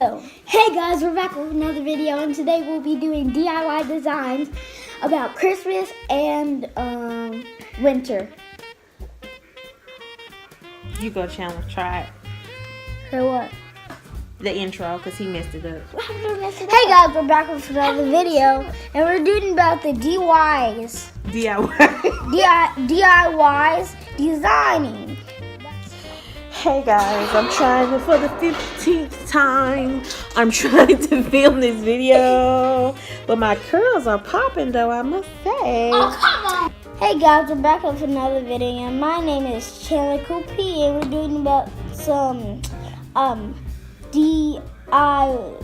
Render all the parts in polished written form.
Hey guys, we're back with another video, and today we'll be doing DIY designs about Christmas and winter. You go, Chandler, try it. For what? The intro, because he messed it up. Hey guys, we're back with another video, and we're doing about the DIYs. DIYs designing. Hey guys, I'm trying for the 15th time. I'm trying to film this video, but my curls are popping though, I must say. Oh, come on! Hey guys, we're back with another video, and my name is Chandler P, and we're doing about some DIYs.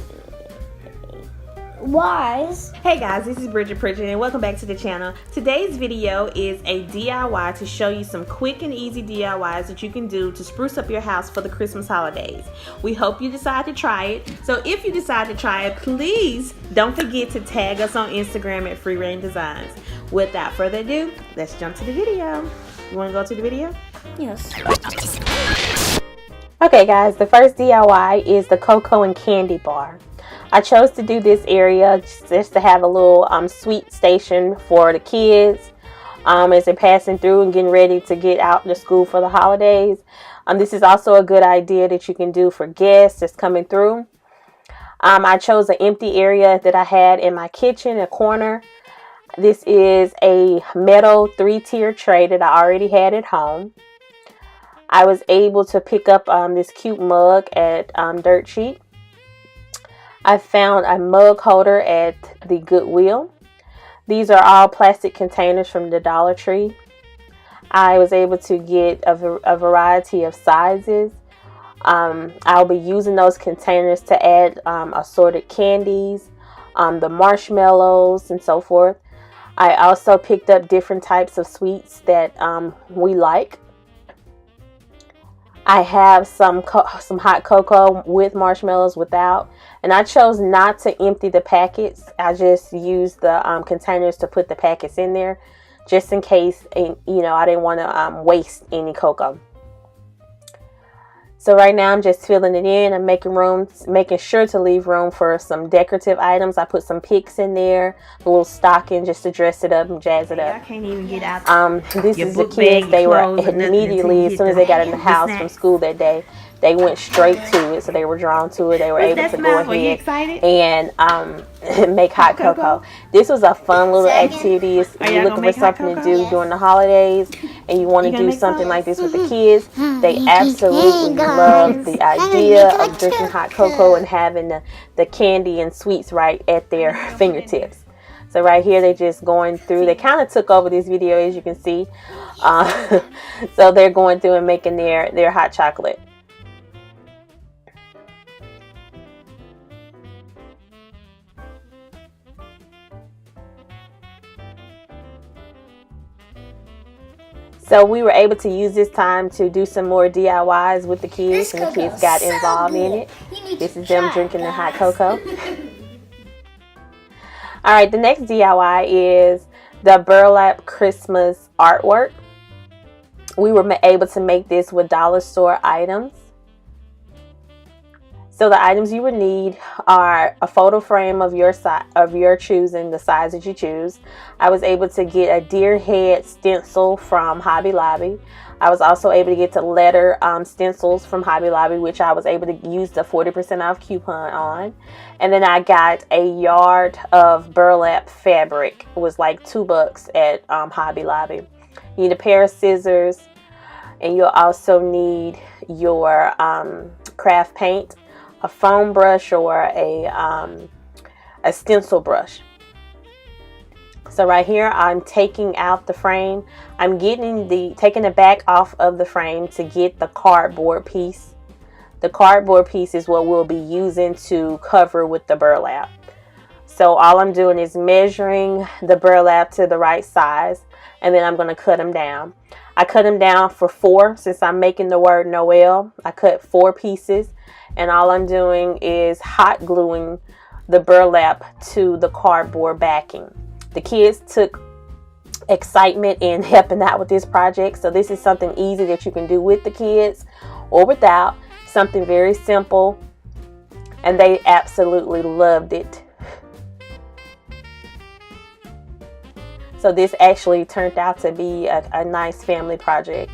Hey guys, this is Bridget and welcome back to the channel. Today's video is a DIY to show you some quick and easy DIYs that you can do to spruce up your house for the Christmas holidays. We hope you decide to try it. So if you decide to try it, please don't forget to tag us on Instagram at Free Reign Designs. Without further ado, let's jump to the video. You want to go to the video? Yes. Okay guys, the first DIY is the cocoa and candy bar. I chose to do this area just to have a little sweet station for the kids as they're passing through and getting ready to get out to school for the holidays. This is also a good idea that you can do for guests that's coming through. I chose an empty area that I had in my kitchen, a corner. This is a metal 3-tier tray that I already had at home. I was able to pick up this cute mug at Dirt Cheap. I found a mug holder at the Goodwill. These are all plastic containers from the Dollar Tree. I was able to get a variety of sizes. I'll be using those containers to add assorted candies, the marshmallows, and so forth. I also picked up different types of sweets that we like. I have some hot cocoa with marshmallows without, and I chose not to empty the packets. I just used the containers to put the packets in there, just in case, I didn't want to waste any cocoa. So right now I'm just filling it in. I'm making sure to leave room for some decorative items. I put some picks in there, a little stocking just to dress it up and jazz it up. I can't even get out. This is the kids. They were immediately, as soon as they got in the house from school that day, they went straight to it. So they were drawn to it. They were able to go ahead and make hot cocoa. This was a fun little activity. If you're looking for something to do during the holidays and you want to do something like this with the kids, they absolutely love the idea of drinking hot cocoa and having the candy and sweets right at their fingertips. So right here, they're just going through. They kind of took over this video, as you can see. So they're going through and making their hot chocolate. So we were able to use this time to do some more DIYs with the kids, and the kids got involved in it. This is them drinking the hot cocoa. All right, the next DIY is the burlap Christmas artwork. We were able to make this with dollar store items. So the items you would need are a photo frame of your choosing, the size that you choose. I was able to get a deer head stencil from Hobby Lobby. I was also able to get the letter stencils from Hobby Lobby, which I was able to use the 40% off coupon on. And then I got a yard of burlap fabric. It was like $2 at Hobby Lobby. You need a pair of scissors, and you'll also need your craft paint, a foam brush, or a stencil brush. So right here, I'm taking out the frame. I'm taking the back off of the frame to get the cardboard piece. The cardboard piece is what we'll be using to cover with the burlap. So all I'm doing is measuring the burlap to the right size, and then I'm going to cut them down. I cut them down for 4 since I'm making the word Noel. I cut 4 pieces, and all I'm doing is hot gluing the burlap to the cardboard backing. The kids took excitement in helping out with this project, so this is something easy that you can do with the kids or without. Something very simple and they absolutely loved it. So this actually turned out to be a nice family project.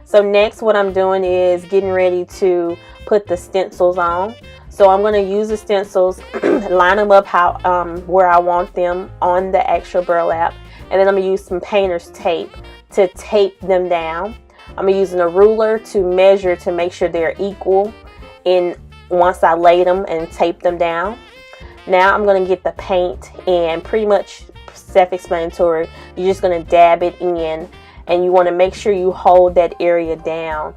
So next what I'm doing is getting ready to put the stencils on. So I'm going to use the stencils, line them up how where I want them on the actual burlap. And then I'm going to use some painter's tape to tape them down. I'm using a ruler to measure to make sure they're equal once I laid them and tape them down. Now I'm going to get the paint, and pretty much self-explanatory. You're just going to dab it in, and you want to make sure you hold that area down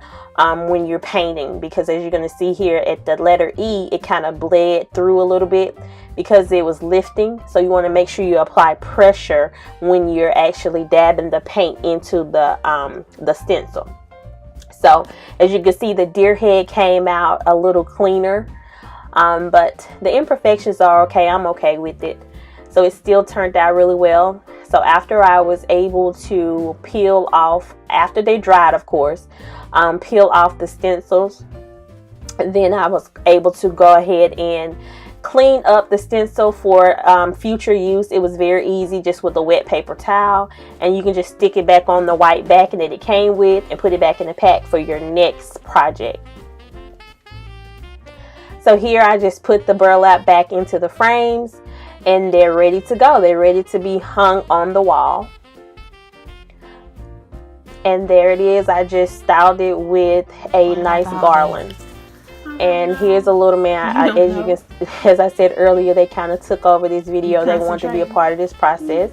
when you're painting, because as you're going to see here at the letter E, it kind of bled through a little bit because it was lifting. So you want to make sure you apply pressure when you're actually dabbing the paint into the stencil. So as you can see, the deer head came out a little cleaner, but the imperfections are okay. I'm okay with it. So it still turned out really well. So after I was able to peel off, after they dried, of course, peel off the stencils, then I was able to go ahead and clean up the stencil for future use. It was very easy, just with a wet paper towel, and you can just stick it back on the white backing that it came with and put it back in the pack for your next project. So here I just put the burlap back into the frames, and they're ready to go. They're ready to be hung on the wall. And there it is. I just styled it with a nice garland. And here's a little man. As I said earlier, they kind of took over this video. They wanted to be a part of this process.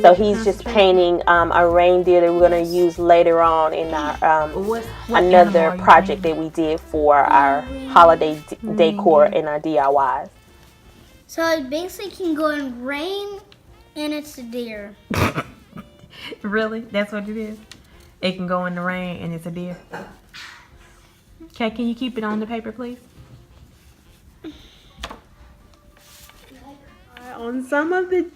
So he's just painting a reindeer that we're going to use later on in our another project that we did for our holiday decor in our DIYs. So it basically can go in rain, and it's a deer. Really? That's what it is? It can go in the rain, and it's a deer. Okay, can you keep it on the paper, please? On some of the...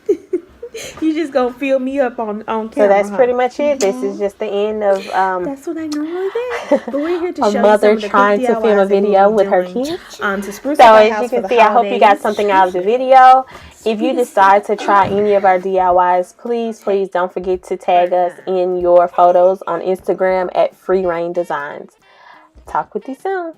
You just gonna fill me up on camera. So that's pretty much it. This is just the end of that's what I normally do. But we're here to show a mother you some trying to film a video with her kids. To spruce So up our as house you for can the see, I hope you got holidays. something out of the video. If you decide to try any of our DIYs, please don't forget to tag us in your photos on Instagram at Free Reign Designs. Talk with you soon.